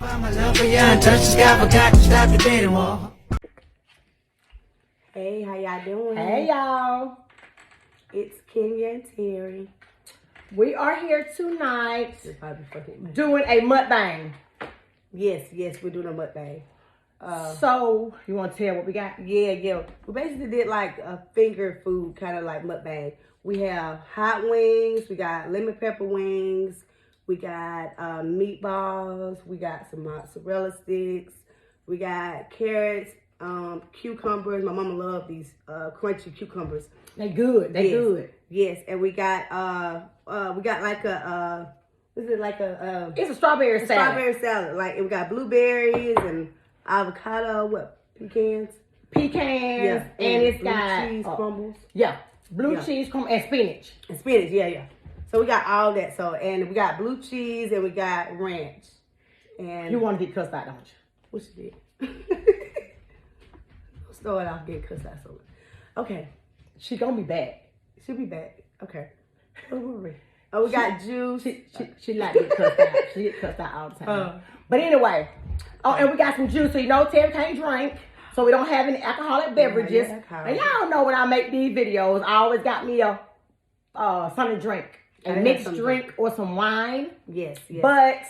Hey, how y'all doing? Hey, y'all. It's Kenya and Terry. We are here tonight doing a mukbang. Yes, we're doing a mukbang. So, you want to tell what we got? Yeah. We basically did like a finger food, kind of like mukbang. We have hot wings, we got lemon pepper wings, we got meatballs, we got some mozzarella sticks, we got carrots, cucumbers. My mama loves these crunchy cucumbers. They good. They good. Yes, and we got like a it's a strawberry salad. Strawberry salad. Like, we got blueberries and avocado, pecans, yeah, and it's got cheese crumbles. Yeah, cheese crumble and spinach. Yeah. So we got all that. So, and we got blue cheese and we got ranch. And you want to get cussed out, don't you? What you did? Start off getting cussed out. So, okay. She gonna be back. She'll be back. Okay. Don't worry. Oh, we got juice. She like to get cussed out. She get cussed out all the time. But anyway, and we got some juice. So you know Terry can't drink. So we don't have any alcoholic beverages. And y'all know when I make these videos, I always got me a something to drink. A mixed drink or some wine. Yes. But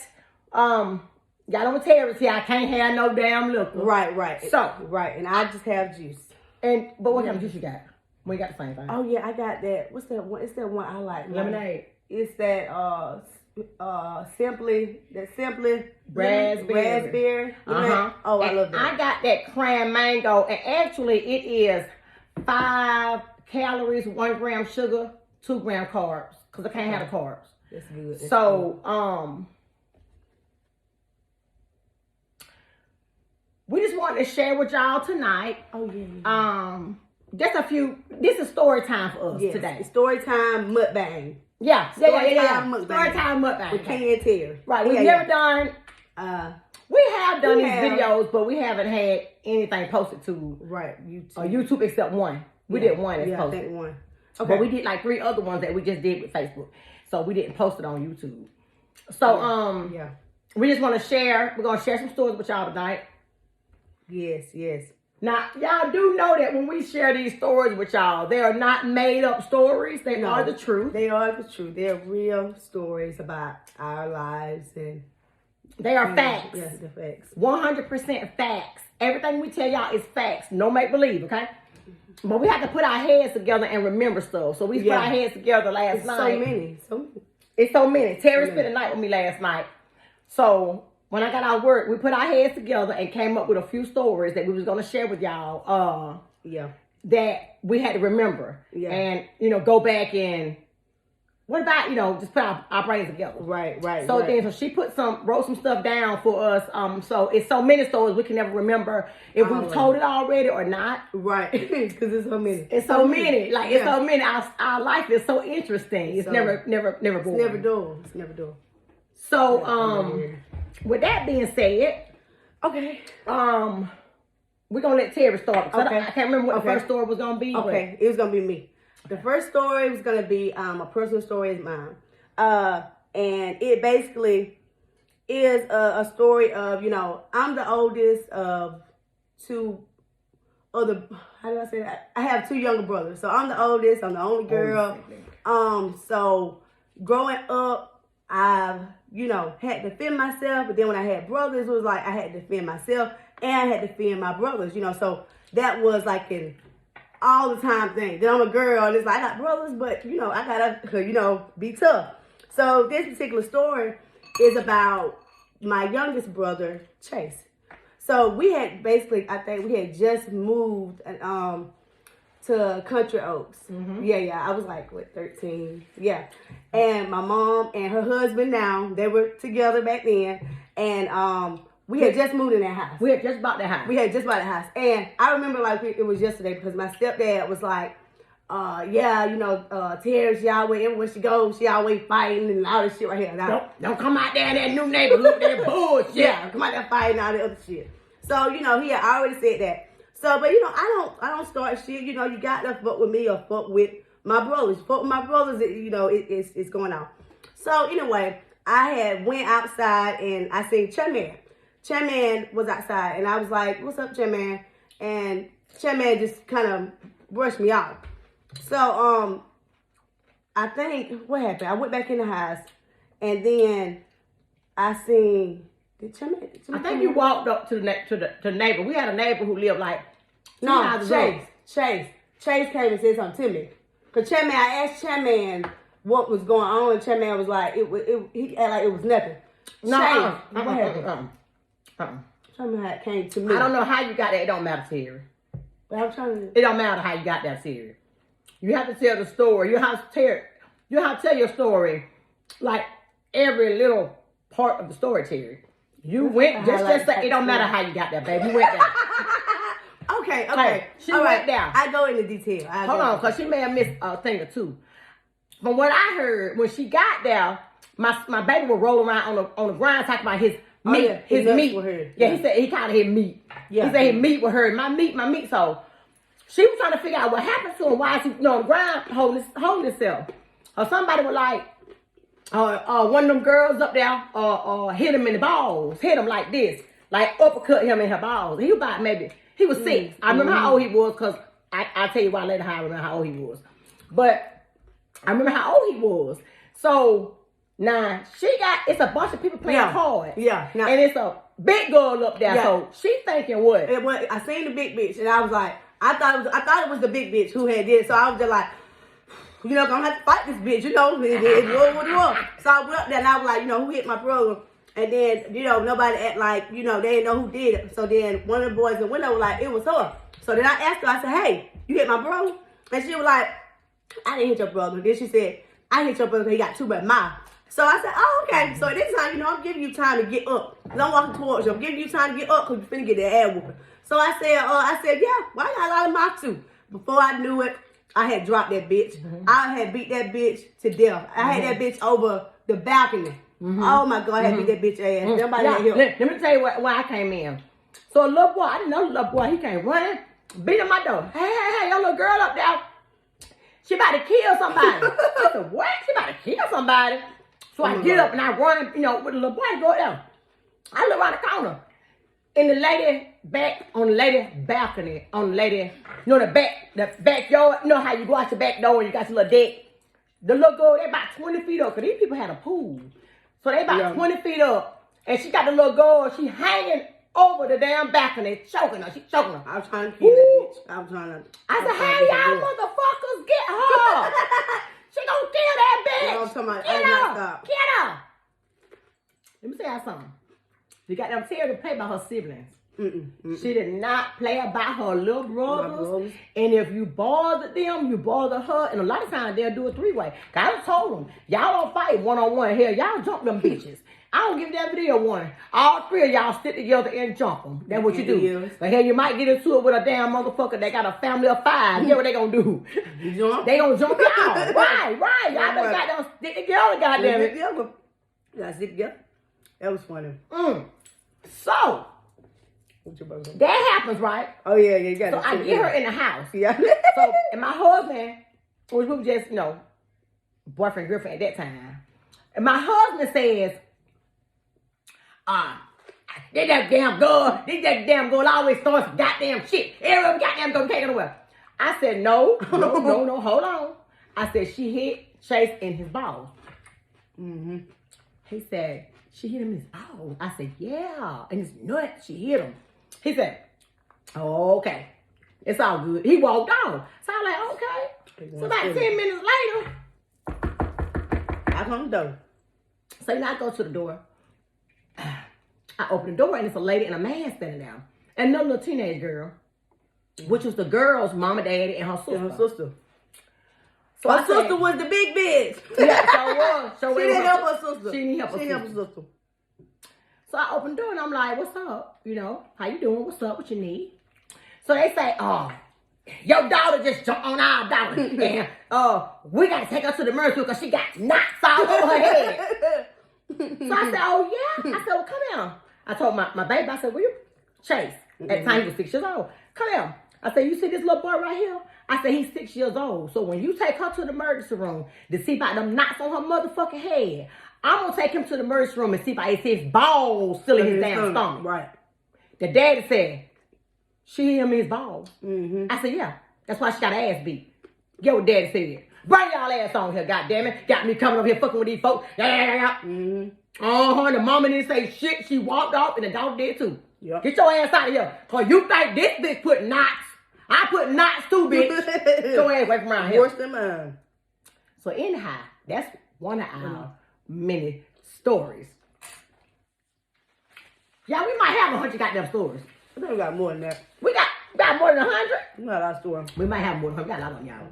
y'all don't Terry's here. I can't have no damn liquor. Right. So and I just have juice. But what kind of juice you got? We got the same thing. Oh yeah, I got that. What's that one? It's that one I like. Lemonade. It's that simply raspberry. Oh, I love that. I got that cran mango, and actually it is 5 calories, 1 gram sugar, 2 gram carbs. Cause I can't have the carbs. That's good. So we just wanted to share with y'all tonight. Oh yeah. Just a few. This is story time for us today. It's story time mukbang. Yeah. Story time mukbang. With Kenya and Terry. Right. We've never done. We have done these videos, but we haven't had anything posted to YouTube except one. We did one that's posted. I think one. Okay. But we did like 3 other ones that we just did with Facebook. So we didn't post it on YouTube. So we just want to share. We're gonna share some stories with y'all tonight. Yes. Now, y'all do know that when we share these stories with y'all, they are not made up stories. They are the truth. They are the truth. They're real stories about our lives, and they are facts. Yes, the facts. 100% facts. Everything we tell y'all is facts. No make believe, okay? But we have to put our heads together and remember stuff. So we put our heads together last night. It's so many. Terry spent the night with me last night. So when I got out of work, we put our heads together and came up with a few stories that we was gonna share with y'all. That we had to remember. Yeah. And go back and what about just put our brains together. Right. So then, she wrote some stuff down for us. So it's so many stories we can never remember if we've told it already or not. Right. Because it's so many. It's so many. Like it's so many. Our life is so interesting. It's never boring. It's never dull. So with that being said, okay. We're gonna let Terry start. Okay. I can't remember what the first story was gonna be. Okay, it was gonna be me. The first story was gonna be a personal story of mine. And it basically is a story of, I'm the oldest of 2 other, how do I say that? I have 2 younger brothers. So I'm the oldest, I'm the only girl. So growing up, I've, had to defend myself. But then when I had brothers, it was like I had to defend myself and I had to defend my brothers, So that was like an all the time thing. Then I'm a girl and it's like I got brothers, but I gotta, be tough. So this particular story is about my youngest brother, Chase. So we had I think we had just moved to Country Oaks. Mm-hmm. Yeah. I was like, 13? Yeah. And my mom and her husband now, they were together back then. And we had just moved in that house. We had just bought that house. And I remember like it was yesterday because my stepdad was like, Terry, she always, everywhere she goes, she always fighting and all this shit right here. Now, don't come out there in that new neighborhood with that bullshit. Yeah, come out there fighting all the other shit. So, he had already said that. So, but I don't start shit. You got to fuck with me or fuck with my brothers. Fuck with my brothers, it's going on. So anyway, I had went outside and I seen Chummy. Chairman was outside, and I was like, "What's up, Chairman?" And Chairman just kind of brushed me off. So I think what happened? I went back in the house, and then I seen Chairman. I think you walked up to the neighbor. We had a neighbor who lived like Chase came and said something to me. Cause Chairman, I asked Chairman what was going on, and Chairman was like, he acted like it was nothing. No, what happened? Chairman came to me. I don't know how you got that. It don't matter, Terry. But I'm trying to. It don't matter how you got that, Terry. You have to tell the story. You have to tell your story, like every little part of the story, Terry. You went just say it don't matter how you got that, baby. You went there. Okay. She went there. I go into detail. Hold on, because she may have missed a thing or two. From what I heard, when she got there, my baby would roll around on the ground talking about his meat. Yeah, his meat. With her. Yeah, he said he called it his meat. Yeah. He said his meat with her. My meat. So she was trying to figure out what happened to him. Why is he on the ground holding himself? Or somebody was like, one of them girls up there hit him in the balls. Hit him like this. Like uppercut him in her balls. He was about he was 6. I remember how old he was because I'll tell you why later how I remember how old he was. But I remember how old he was. So now it's a bunch of people playing cards. Yeah. Now, and it's a big girl up there. Yeah. So she thinking what? I seen the big bitch and I was like, I thought it was the big bitch who had did it. So I was just like, gonna have to fight this bitch, it was what it was. So I went up there and I was like, who hit my brother? And then, nobody act like, they didn't know who did it. So then one of the boys in the window was like, it was her. So then I asked her, I said, hey, you hit my brother? And she was like, I didn't hit your brother. Then she said, I hit your brother because he got too much mouth. So I said, oh, okay. So at this time, I'm giving you time to get up. Because I'm walking towards you. I'm giving you time to get up because you're finna get that ass whooping. So I said, yeah, well, I got a lot of mouth too. Before I knew it, I had dropped that bitch. Mm-hmm. I had beat that bitch to death. I had that bitch over the balcony. Mm-hmm. Oh my God, I had beat that bitch ass. Let me tell you why I came in. So a little boy, I didn't know the little boy, he came running, beat on my door. Hey, your little girl up there, she about to kill somebody. I said, what? She about to kill somebody? So I get up and I run, with the little boy, go down. I look around the corner. In the lady balcony, the backyard, how you go out the back door and you got your little deck. The little girl, they about 20 feet up, because these people had a pool. So they about 20 feet up. And she got the little girl, she hanging over the damn balcony, choking her. She choking her. I was trying to kill that bitch. I said, hey, y'all motherfuckers, get her. She gonna kill that bitch. Get her. Let me tell y'all something. You got them Terry to play by her siblings. She did not play about her little brothers. And if you bothered them, you bothered her. And a lot of times they'll do a 3-way. I told them, y'all don't fight one-on-one here. Y'all jump them bitches. I don't give that video one. All 3 of y'all stick together and jump them. That's what you do. But here you might get into it with a damn motherfucker that got a family of 5. Here's what they gonna do. They gonna jump y'all. Right. Y'all got them stick together, goddamn it. Y'all stick together. That was funny. So that happens, right? Oh yeah, you got it. So I get her in the house. Yeah. So and my husband, which we were just, boyfriend, girlfriend at that time. And my husband says, that damn girl always starts goddamn shit. Every goddamn girl can't get away. I said, no, hold on. I said, she hit Chase in his balls. Mm-hmm. He said, she hit him in his balls. I said, yeah. And his nuts, she hit him. He said, oh, okay. It's all good. He walked on. So I'm like, okay. So about 10 minutes later, I come to the door. So I go to the door. I open the door and it's a lady and a man standing there. And another little teenage girl, which was the girl's mama, daddy, and her sister. So her sister was the big bitch. Yeah, so was. She didn't help her sister. She didn't help her sister. So I open the door and I'm like, what's up? How you doing? What's up? What you need? So they say, your daughter just jumped on our daughter. And we got to take her to the emergency because she got knots all over her head. So I said, oh yeah? I said, well, come here. I told my baby, I said, will you? Chase. At the time he was 6 years old. Come here. I said, you see this little boy right here? I said, he's 6 years old. So when you take her to the emergency room to see about them knots on her motherfucking head, I'm gonna take him to the emergency room and see if his balls still in his damn stomach. Right. The daddy said, she hit him in his balls. Mm-hmm. I said, yeah. That's why she got her ass beat. Get what daddy said. Bring y'all ass on here, goddammit. Got me coming over here fucking with these folks. Yeah. The mama didn't say shit. She walked off and the dog did too. Yep. Get your ass out of here. Cause you think this bitch put knots. I put knots too, bitch. Get your ass away from around here. Worse than mine. So anyhow, that's one of our many stories. Yeah, we might have 100 goddamn stories. I think we got more than that. We got more than 100? We got a lot of stories. We might have more than 100. We got a lot of them, y'all.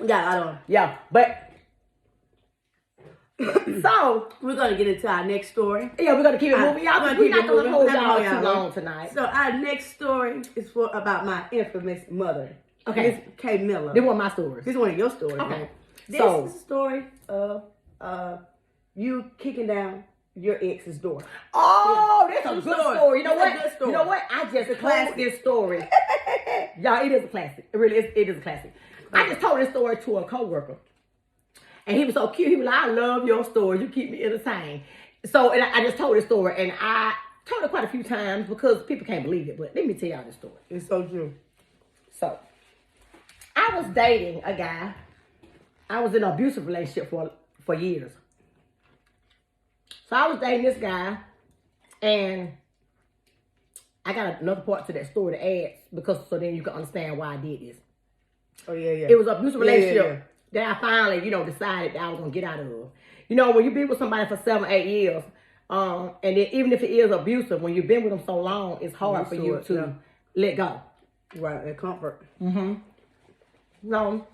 We got a lot of them. Yeah, but... So... We're going to get into our next story. Yeah, we're going to keep it moving, y'all. We're not going to hold y'all too long tonight. So our next story is about my infamous mother. Okay. Miss K. Miller. This one of my stories. This is one of your stories. Okay. This is a story of you kicking down your ex's door. Oh, that's a good story. You know what? Good story. You know what? I just told this story. Y'all, it is a classic. It really is. It is a classic. I just told this story to a coworker, and he was so cute. He was like, "I love your story. You keep me entertained." So, and I just told this story, and I told it quite a few times because people can't believe it. But let me tell y'all this story. It's so true. So, I was dating a guy. I was in an abusive relationship for years. So I was dating this guy, and I got another part to that story to add because so then you can understand why I did this. Oh yeah. It was an abusive relationship that I finally, decided that I was gonna get out of. When you be with somebody for 7, 8 years, and then even if it is abusive, when you've been with them so long, it's hard for you to let go. Right, and comfort. Mm-hmm. No.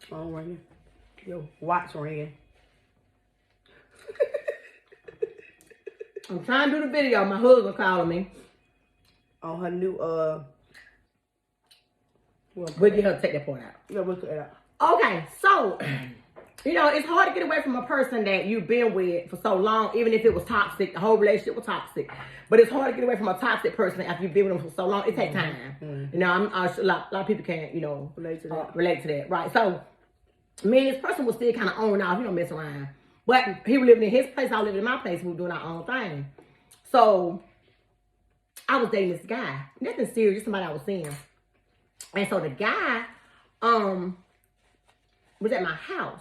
Phone ringing. Your watch ringing. I'm trying to do the video. My husband calling me. On her new, we'll get her to take that part out. Yeah, we'll cut it out. Okay, so, it's hard to get away from a person that you've been with for so long, even if it was toxic. The whole relationship was toxic. But it's hard to get away from a toxic person after you've been with them for so long. It takes time. Mm-hmm. A lot of people can't, relate to that. Right, so, me and this person was still kind of on and off. He don't mess around. But he was living in his place. I was living in my place. We were doing our own thing. So, I was dating this guy. Nothing serious, just somebody I was seeing. And so the guy was at my house.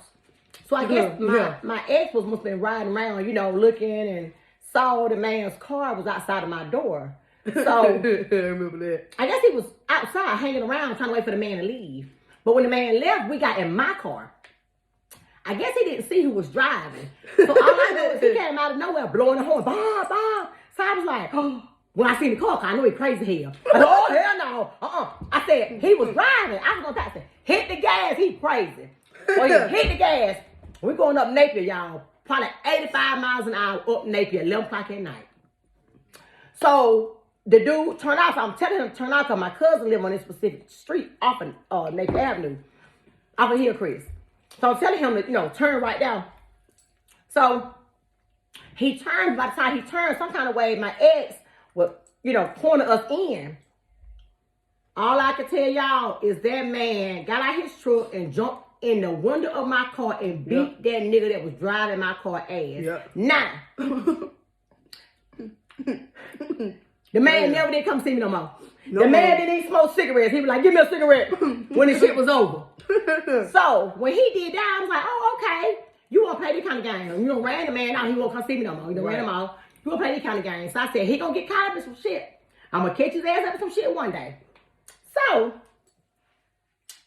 So I guess my ex must have been riding around, looking and saw the man's car was outside of my door. So I remember that. I guess he was outside hanging around trying to wait for the man to leave. But when the man left, we got in my car. I guess he didn't see who was driving. So all I know is he came out of nowhere blowing the horn. Bob, Bob. So I was like, oh. When I seen the car, I know he crazy hell. I said, oh, hell no. I said, he was driving. I was going to pass it. Hit the gas. He crazy. Well, he hit the gas. We're going up Napier, y'all. Probably 85 miles an hour up Napier, 11 o'clock at night. So the dude turned off. I'm telling him to turn off because my cousin lived on this specific street off of Napier Avenue. Off of Hillcrest. So I'm telling him to, turn right down. So he turned. By the time he turned, some kind of way, my ex would, corner us in. All I can tell y'all is that man got out his truck and jumped in the window of my car and beat that nigga that was driving my car ass. Yep. Now, the man never did come see me no more. No the man didn't even smoke cigarettes. He was like, give me a cigarette when the shit was over. So, when he did that, I was like, oh, okay. You won't play this kind of game. You don't ran the man out. He won't come see me no more. You don't ran him out. You won't play this kind of game. So I said, he gonna get caught up in some shit. I'm gonna catch his ass up in some shit one day. So,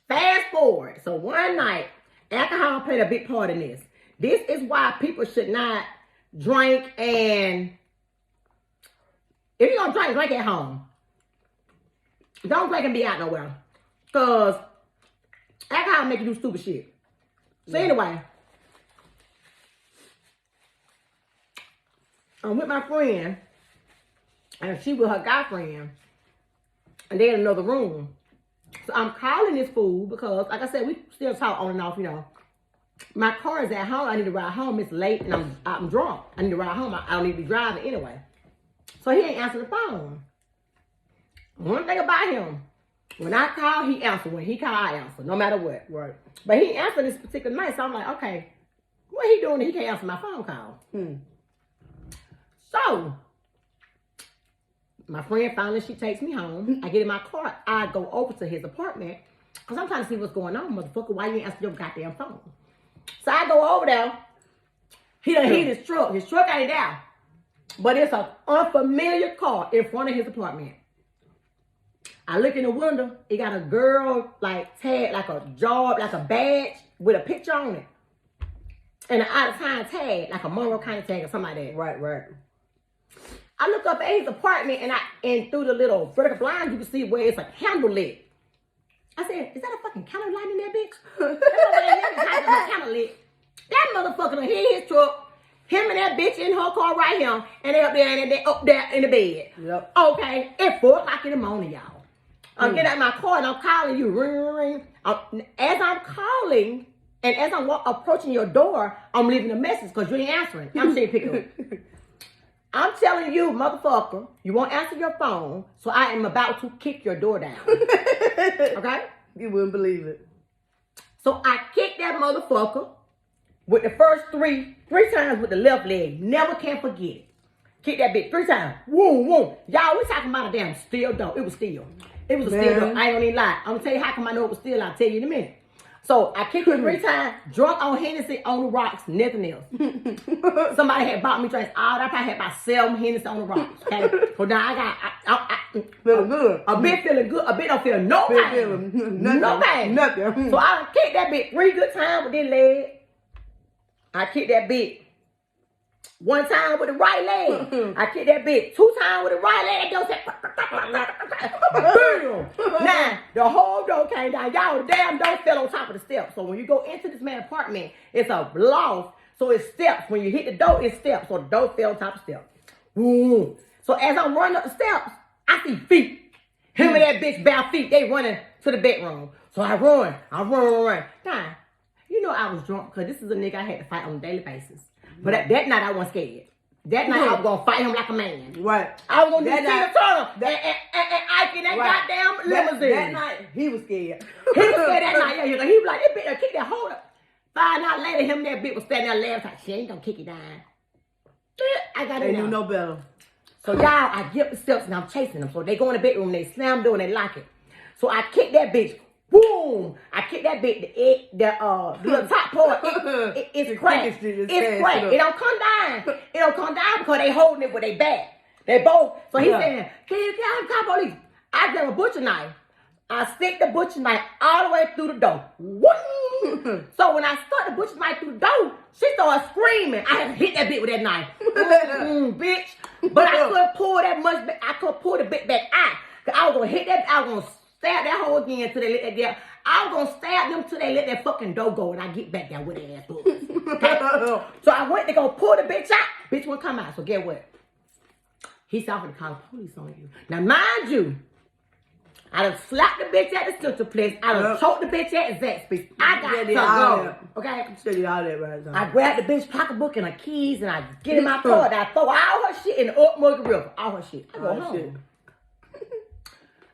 fast forward. So one night, alcohol played a big part in this. This is why people should not drink, and if you're gonna drink at home. Don't drink and be out nowhere. Because alcohol make you do stupid shit. So anyway, I'm with my friend, and she with her guy friend, and they're in another room. So I'm calling this fool because, like I said, we still talk on and off, My car is at home. I need to ride home. It's late, and I'm drunk. I need to ride home. I don't need to be driving anyway. So he ain't answer the phone. One thing about him, When I call, he answer. When he call, I answer, no matter what. Right. But he answered this particular night, so I'm like, okay, what he doing? He can't answer my phone call. So, my friend finally, she takes me home. I get in my car. I go over to his apartment because I'm trying to see what's going on, motherfucker. Why you ain't answer your goddamn phone? So I go over there. He done hit his truck. His truck ain't there. But it's an unfamiliar car in front of his apartment. I look in the window. It got a girl, like, tag, like a job, like a badge with a picture on it. And an out-of-town tag, like a Monroe County tag or something like that. Right. I look up at his apartment, and through the little vertical blinds, you can see where it's a candle lit. I said, is that a fucking candle light in that bitch? That candle lit. That motherfucker done hit his truck, him and that bitch in her car right here, and they up there in the bed. Yep. Okay, it's 4 o'clock in the morning, y'all. I get out my car and I'm calling you. Ring. As I'm calling and as I'm approaching your door, I'm leaving a message because you ain't answering. I'm saying pick up. I'm telling you, motherfucker, you won't answer your phone, so I am about to kick your door down. Okay? You wouldn't believe it. So I kicked that motherfucker with the first three times with the left leg. Never can forget it. Kick that bitch 3 times. Woo. Y'all, we talking about a damn steel door. It was steel. It was a steel door. I ain't gonna even lie. I'm gonna tell you how come I know it was steel. I'll tell you in a minute. So I kicked it 3 times, drunk on Hennessy on the rocks, nothing else. Somebody had bought me drinks. I probably had about 7 Hennessy on the rocks. Okay, so now I feeling good. A bit feeling good. A bit don't feel no pain. No pain. Nothing. So I kicked that bitch 3 good times with this leg. I kicked that bitch 1 time with the right leg. I kicked that bitch 2 times with the right leg. That boom. Now, the whole door came down. Y'all, the damn door fell on top of the steps. So when you go into this man's apartment, it's a loft. So it's steps. When you hit the door, it's steps. So the door fell on top of the steps. Boom. So as I'm running up the steps, I see feet. Him and that bitch bare feet. They running to the bedroom. So I run. Now, you know I was drunk because this is a nigga I had to fight on a daily basis. But that night I wasn't scared. That night I was gonna fight him like a man. Right. I was gonna do Tina Turner and Ike in that goddamn limousine. That night he was scared. He was scared that night. Yeah, he was like, that bitch kick that hold up. 5 nights later, him and that bitch was standing there laughing. Like, she ain't gonna kick it down. I got it. And you know better. So y'all, I get up the steps and I'm chasing them. So they go in the bedroom, they slam the door and they lock it. So I kick that bitch. Boom! I kicked that bitch. The little top part, it's cracked. It's cracked. It don't come down. It don't come down because they holding it with their back. They both. So he's saying, can you call police? I grab a butcher knife. I stick the butcher knife all the way through the door. So when I stuck the butcher knife through the door, she started screaming. I had to hit that bitch with that knife. Bitch. But I couldn't pull that much back. I couldn't pull the bit back out. Because I was going to hit that. I was going to stab that hole again till they let that get. I was gonna stab them till they let that fucking door go and I get back there with their ass. Okay? So I went to go pull the bitch out. Bitch wouldn't come out. So get what? He's offering to call the police on you. Now mind you, I done slapped the bitch at the central place. I done choked the bitch at Zaxby's. I got to go. Okay? Show you all that right now. I grabbed the bitch pocketbook and her keys and I get in my car and I throw all her shit in the Upmurray River. All her shit. I go home. Shit.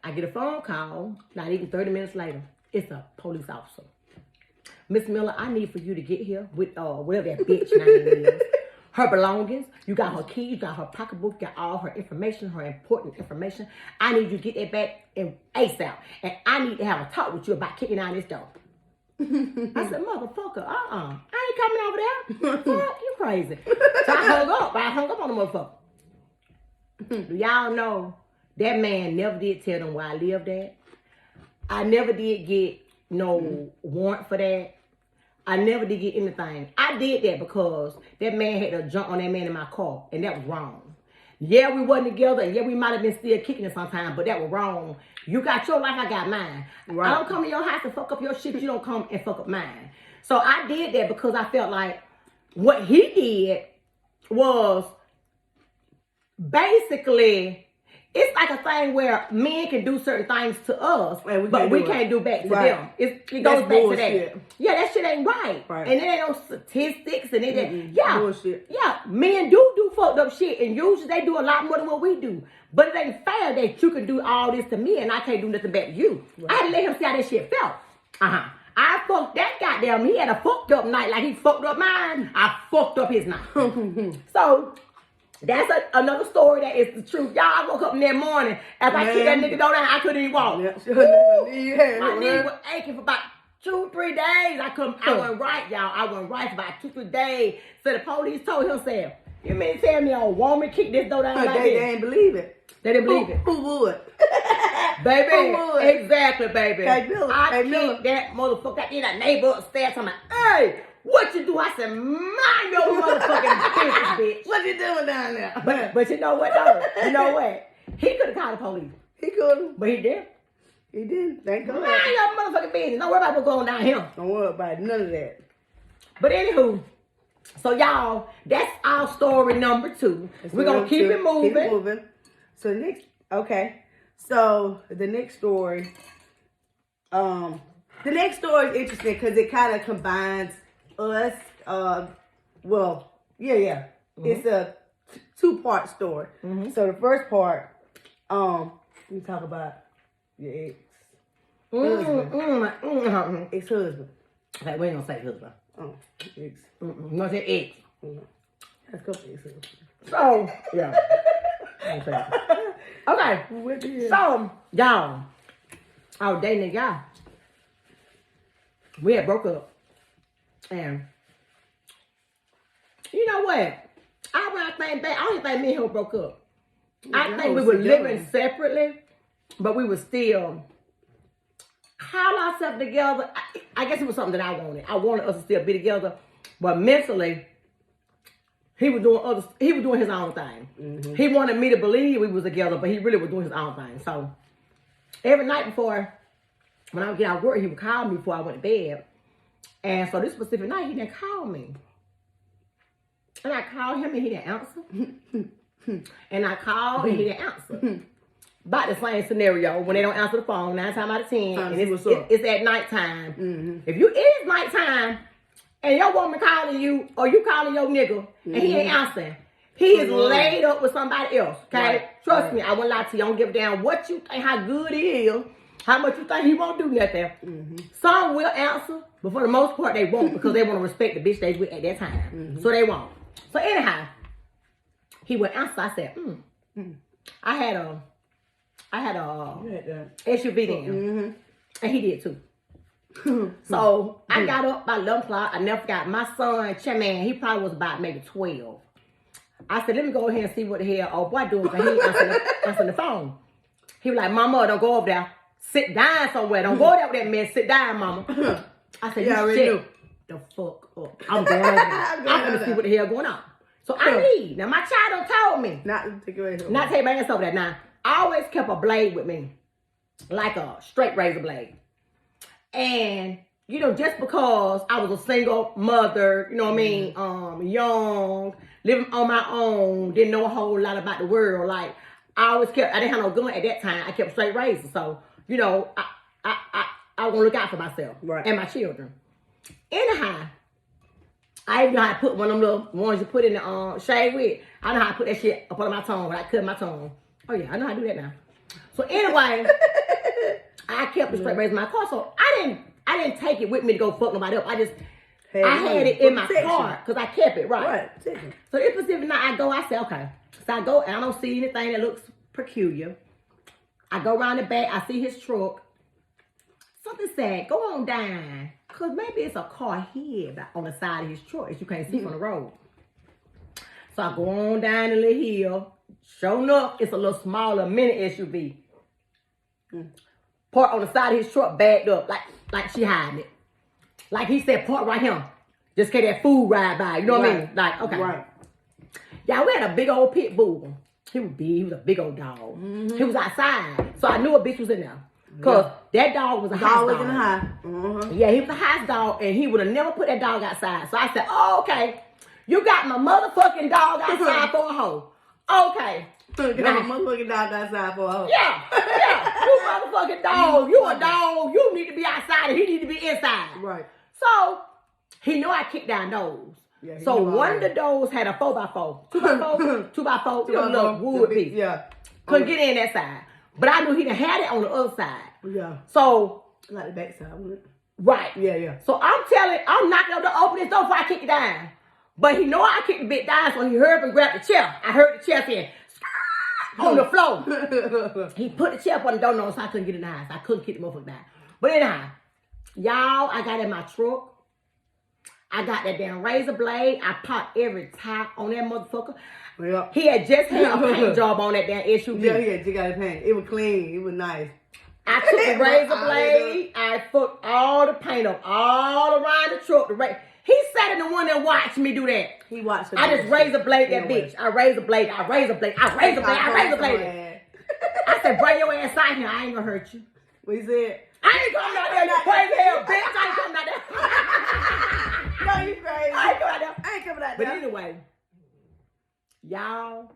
I get a phone call, not even 30 minutes later. It's a police officer. Miss Miller, I need for you to get here with whatever that bitch name is. Her belongings. You got her keys, you got her pocketbook, you got all her information, her important information. I need you to get that back in ASAP. And I need to have a talk with you about kicking out this door. I said, motherfucker, I ain't coming over there. Fuck, you crazy. So I hung up on the motherfucker. Do y'all know? That man never did tell them where I lived at. I never did get no warrant for that. I never did get anything. I did that because that man had to jump on that man in my car, and that was wrong. Yeah, we wasn't together, and yeah, we might have been still kicking it sometime, but that was wrong. You got your life, I got mine. Right. I don't come to your house to fuck up your shit. You don't come and fuck up mine. So I did that because I felt like what he did was basically... It's like a thing where men can do certain things to us, but we can't do back to them. It goes back to that. Yeah, that shit ain't right. And it ain't no statistics and it ain't. Yeah, bullshit. Yeah, men do fuck fucked up shit. And usually they do a lot more than what we do. But it ain't fair that you can do all this to me and I can't do nothing back to you. Right. I had to let him see how that shit felt. I fucked that goddamn. He had a fucked up night like he fucked up mine. I fucked up his night. So that's another story that is the truth. Y'all, I woke up in that morning after I kicked that nigga down. I couldn't even walk. My knee was aching for about 2-3 days. I wasn't right, y'all. I wasn't right for about 2-3 days. So the police told him, said, "You mean to tell me a woman kicked this door down like this?" They didn't believe it. They didn't believe it. Who would? Baby. Who would? Exactly, baby. I kicked that motherfucker in that neighbor upstairs. I'm like, "Hey, what you do?" I said, "Mind your motherfucking business, bitch." What you doing down there? But you know what, though? You know what? He could have called the police. He could have. But he didn't. He didn't. Thank God. Mind your motherfucking business. Don't worry about what's going down here. Don't worry about none of that. But anywho, so y'all, that's our story number 2. We're going to keep it moving. Keep it moving. So So the next story, is interesting because it kind of combines us. It's a 2-part story. So the first part, we talk about your ex-husband. Ex-husband. Okay, we ain't gonna say husband. Oh, ex. No, say ex. Let's go for ex-husband. So, yeah. Okay. So, y'all, I was dating a guy. We had broke up. And, you know what? I think back, I don't even think me and him broke up. I think we were living separately, but we were still call ourselves together. I guess it was something that I wanted. I wanted us to still be together, but mentally, he was doing his own thing. He wanted me to believe we was together, but he really was doing his own thing. So every night before, when I would get out of work, he would call me before I went to bed. And so this specific night, he didn't call me. And I called him and he didn't answer. And I called and he didn't answer. About the same scenario when they don't answer the phone 9 times out of 10, and it's at nighttime. If it is nighttime and your woman calling you or you calling your nigga and he ain't answering, he is laid up with somebody else. Okay, trust me, I won't lie to you. I don't give a damn what you think, how good he is, how much you think he won't do nothing. Some will answer, but for the most part they won't because they want to respect the bitch they with at that time. So they won't. So anyhow, he would answer. I said, I had a SUV then, and he did too. So I got up by 11 o'clock. I never forgot. My son, Chairman, he probably was about maybe 12. I said, let me go ahead and see what the hell old boy doing, because he answering the phone. He was like, Mama, don't go over there. Sit down somewhere. Don't go there with that mess. Sit down, Mama. I said, you shut the fuck up. I'm going over there. I'm going to see what the hell going on. So I leave. Now, my child done told me. Not to take my ass over there. Now, I always kept a blade with me. Like a straight razor blade. And, you know, just because I was a single mother, you know what I mean, young, living on my own, didn't know a whole lot about the world. Like, I didn't have no gun at that time. I kept straight razor. So, you know, I want to look out for myself and my children. Anyhow, I even know how to put one of them little ones you put in the shade with. I know how to put that shit up on my tongue when I cut my tongue. Oh yeah, I know how to do that now. So anyway, I kept the straight razor in my car. So I didn't take it with me to go fuck nobody up. I had it in my car because I kept it right. So this specific night I say, okay. So I go and I don't see anything that looks peculiar. I go around the back, I see his truck. Something said, go on down. Because maybe it's a car here on the side of his truck that you can't see from the road. So I go on down the little hill. Sure enough, it's a little smaller mini SUV. Parked on the side of his truck, backed up, like she hiding it. Like he said, park right here. Just get that food ride by. You know what I mean? Like, okay. Right. Yeah, we had a big old pit bull. He was big. He was a big old dog. He was outside. So I knew a bitch was in there. Because that dog was a house dog. Yeah, he was a house dog, and he would have never put that dog outside. So I said, oh, okay. You got my motherfucking dog outside for a hoe. Okay. You got my motherfucking dog outside for a hoe. Yeah. You motherfucking dog. You a dog. You need to be outside, and he need to be inside. Right. So he knew I kicked down doors. Yeah, so one of the doors had a 4x4. 2x4, 2x4, little wood piece. Yeah. Couldn't get in that side. But I knew he done had it on the other side. Yeah. So like the back side, wasn't it? Right. Yeah. So I'm knocking on the open this door before I kick it down. But he know I kicked the bit down, so he hurried up and grabbed the chair. I heard the chair saying, on the floor. He put the chair up on the door, so I couldn't get in the house. I couldn't kick the motherfucker down. But anyhow, y'all, I got in my truck. I got that damn razor blade. I popped every top on that motherfucker. Yeah. He had just had a paint job on that damn SUV. Yeah, he had just got a paint. It was clean. It was nice. I took the razor blade. I put all the paint up all around the truck. He sat in the one that watched me do that. He watched it. I just razor blade that bitch. I razor blade. I said, bring your ass out here. I ain't gonna hurt you. What he said? I ain't coming out there, you crazy hell bitch. I ain't coming out there. No, you crazy. I ain't coming out there. I ain't coming out there. But anyway, y'all,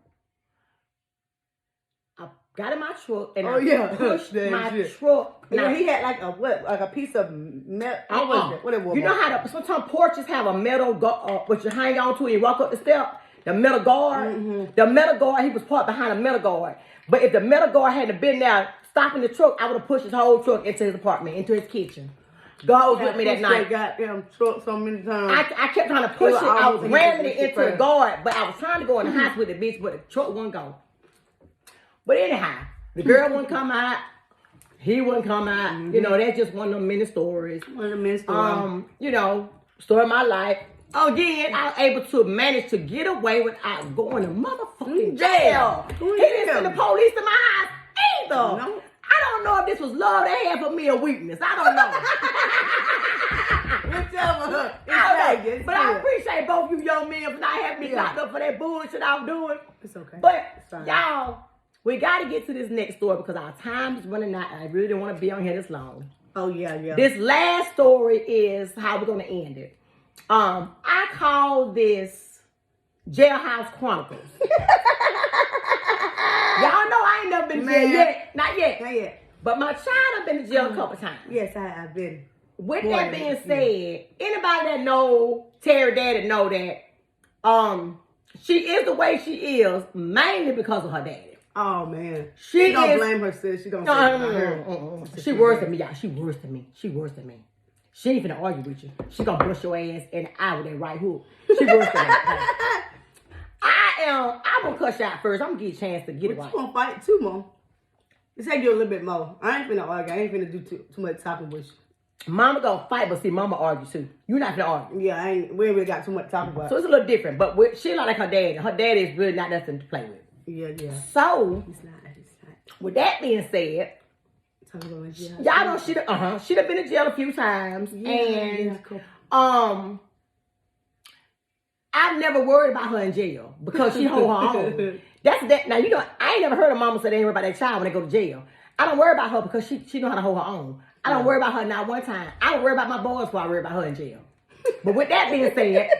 I got in my truck and I pushed my truck. Now he had like a piece of metal. What it was? You know how sometimes porches have a metal which you hang on to and you walk up the step. The metal guard. Mm-hmm. The metal guard. He was parked behind a metal guard. But if the metal guard hadn't been there stopping the truck, I would have pushed his whole truck into his apartment, into his kitchen. God was with me that night. Goddamn truck so many times. I kept trying to push it. I was ramming it into the guard, but I was trying to go in the house with the bitch, but the truck wouldn't go. But anyhow, the girl wouldn't come out. He wouldn't come out. Mm-hmm. You know, that's just one of them many stories. One of the many stories. You know, story of my life. Again, I was able to manage to get away without going to motherfucking jail. He didn't send the police to my house either. No. I don't know if this was love they had for me or weakness. I don't know. Whichever. But I appreciate both you young men for not having me locked up for that bullshit I was doing. It's okay. But y'all, we got to get to this next story because our time is running out. I really don't want to be on here this long. Oh, yeah. This last story is how we're going to end it. I call this Jailhouse Chronicles. Y'all know I ain't never been to jail yet. Not yet. But my child have been to jail a couple times. Yes, I've been. With that being said, anybody that know Terry Daddy know that she is the way she is mainly because of her daddy. Oh man. She don't blame her, sis. She don't say her. She worse than me, y'all. She worse than me. She ain't finna argue with you. She gonna bust your ass in the eye with that right hook. She worse than me. I'm gonna cuss you out first. I'm gonna give you a chance to get it right. You gonna fight two more. Let's take you a little bit more. I ain't finna argue. I ain't finna do too much talking with you. Mama gonna fight, but see, Mama argue too. You not finna argue. Yeah, we ain't really got too much to talk about. So it's a little different, but she not like her daddy. Her daddy is really not nothing to play with. Yeah. So, he's not. With that being said, y'all know she done been in jail a few times, cool. I've never worried about her in jail because she hold her own. That's that. Now you know I ain't never heard a mama say they ain't worry about that child when they go to jail. I don't worry about her because she know how to hold her own. I don't worry about her not one time. I don't worry about my boys before I worry about her in jail. But with that being said,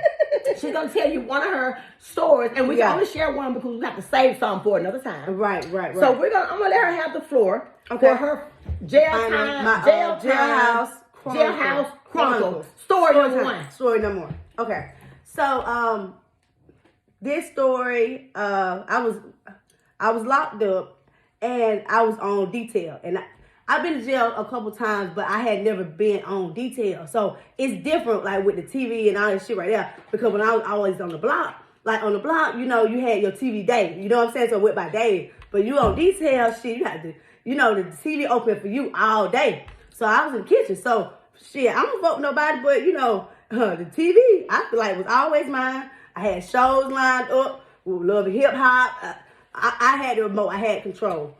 she's gonna tell you one of her stories, and we can only share one because we have to save some for another time. Right. So I'm gonna let her have the floor for her jailhouse chronicles. Story number one. Okay. So this story, I was locked up and I was on detail, and I've been to jail a couple times, but I had never been on detail. So it's different, like with the TV and all that shit right there. Because when I was always on the block, you know, you had your TV day. You know what I'm saying? So it went by day. But you on detail shit, you had to, you know, the TV open for you all day. So I was in the kitchen. So shit, I don't vote nobody, but you know, the TV, I feel like was always mine. I had shows lined up. We love hip hop. I had the remote. I had control.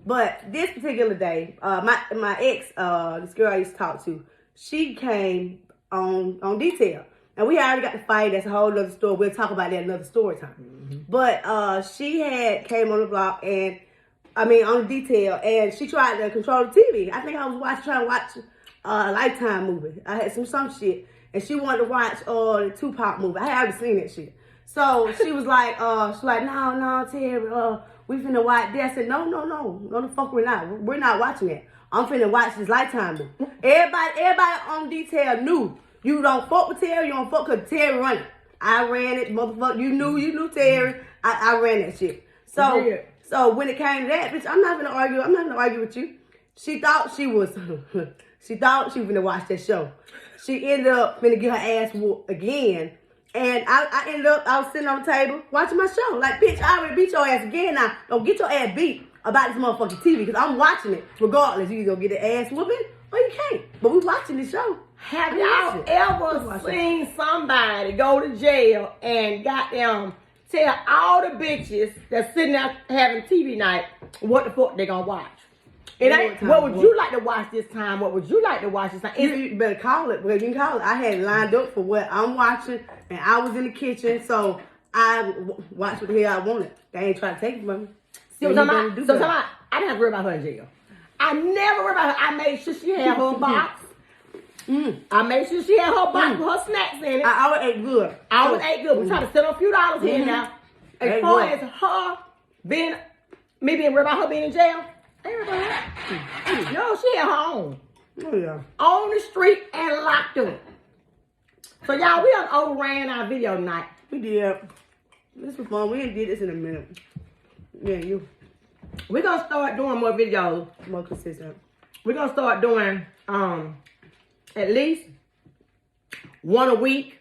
But this particular day, my ex, this girl I used to talk to, she came on detail. And we already got to fight. That's a whole other story. We'll talk about that another story time. Mm-hmm. But she came on the block on detail, and she tried to control the TV. I think I was trying to watch a Lifetime movie. I had some shit, and she wanted to watch the Tupac movie. I haven't seen that shit. So she was like, no, Terry, we finna watch that. I said, no, the fuck we're not. We're not watching that. I'm finna watch this Lifetime movie. Everybody on detail knew you don't fuck with Terry, you don't fuck with Terry running. I ran it, motherfucker. You knew Terry. I ran that shit. So when it came to that, bitch, I'm not gonna argue. I'm not gonna argue with you. She thought she was gonna watch that show. She ended up gonna get her ass whooped again. And I was sitting on the table watching my show. Like, bitch, I already beat your ass again now. Don't get your ass beat about this motherfucking TV because I'm watching it regardless. You either gonna get the ass whooping or you can't. But we watching this show. Have y'all ever seen somebody go to jail and goddamn tell all the bitches that's sitting there having TV night what the fuck they gonna watch? It ain't, what would you like to watch this time? What would you like to watch this time? You better call it. Well, you can call it. I had it lined up for what I'm watching, and I was in the kitchen, so I watched what the hell I wanted. They ain't trying to take it from me. I didn't have to worry about her in jail. I never worried about her. I made sure she had her box. I made sure she had her box with her snacks in it. I always ate good. We tried to send her a few dollars here now. As far as her being worried about her being in jail, I ain't worried about her. No, she at her own. Oh, yeah. On the street and locked up. So y'all, we done overran our video tonight. We did. This was fun. We ain't did this in a minute. Yeah, you. We're gonna start doing more videos. More consistent. We're gonna start doing at least one a week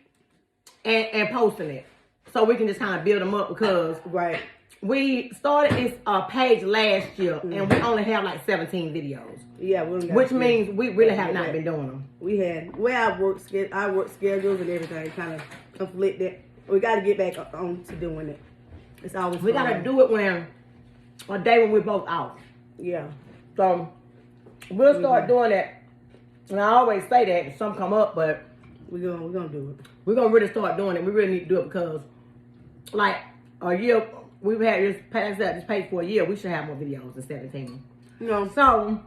and posting it. So we can just kind of build them up because we started this page last year and we only have like 17 videos. Yeah, which means we really have not been doing them. We had our work schedules and everything kind of conflicted. We got to get back on to doing it. It's always we got to do it when a day when we're both out. Yeah. So we'll start doing that. And I always say that if something come up, but we're gonna do it. We're gonna really start doing it. We really need to do it because, like a year, we've had this page for a year. We should have more videos than 17. So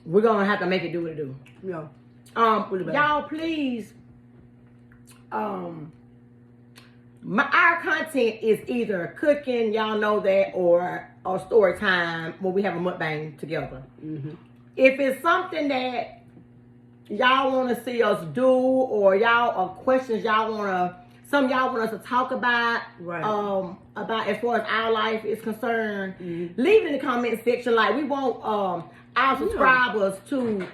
we're gonna have to make it do what it do. Yeah. Y'all please. Our content is either cooking, y'all know that, or story time when we have a mukbang together. If it's something that y'all want to see us do, or questions y'all want us to talk about, about as far as our life is concerned, leave it in the comment section. Like, we want our subscribers to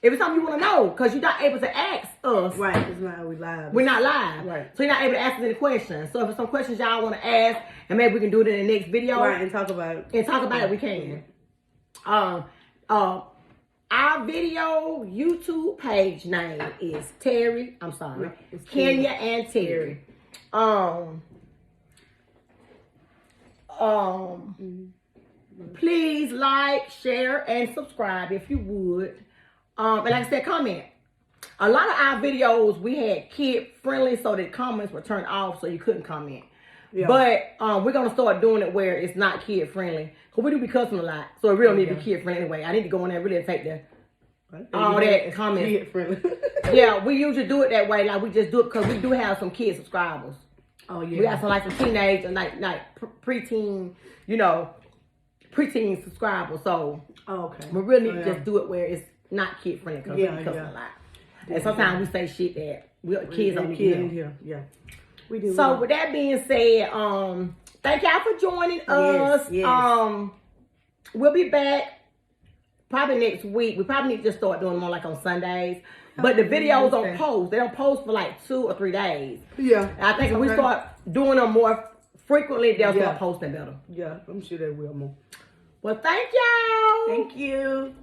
if it's something you want to know, because you're not able to ask us. Right, it's not we live. We're not live. Right. So you're not able to ask us any questions. So if there's some questions y'all want to ask, and maybe we can do it in the next video. Right, and talk about it. We can. Our video YouTube page name is Kenya and Terry. Please like, share, and subscribe if you would. And like I said, comment. A lot of our videos we had kid friendly, so the comments were turned off, so you couldn't comment. Yeah. But we're gonna start doing it where it's not kid friendly, cause we do be cussing a lot, so it really need to be kid friendly anyway. I need to go in there and really take all that comments. Kid friendly. Yeah, we usually do it that way. Like, we just do it because we do have some kid subscribers. Oh yeah. We got some teenage and like preteen, preteen subscribers. So we really need to just do it where it's not kid friendly, because we cussing a lot. And sometimes we say shit that kids don't hear. Yeah. We do. So with that being said, thank y'all for joining us. Yes. We'll be back probably next week. We probably need to just start doing more like on Sundays. But the videos don't post. They don't post for like 2 or 3 days. Yeah. I think if we start doing them more frequently, they'll start posting better. Yeah, I'm sure they will more. Well, thank y'all. Thank you.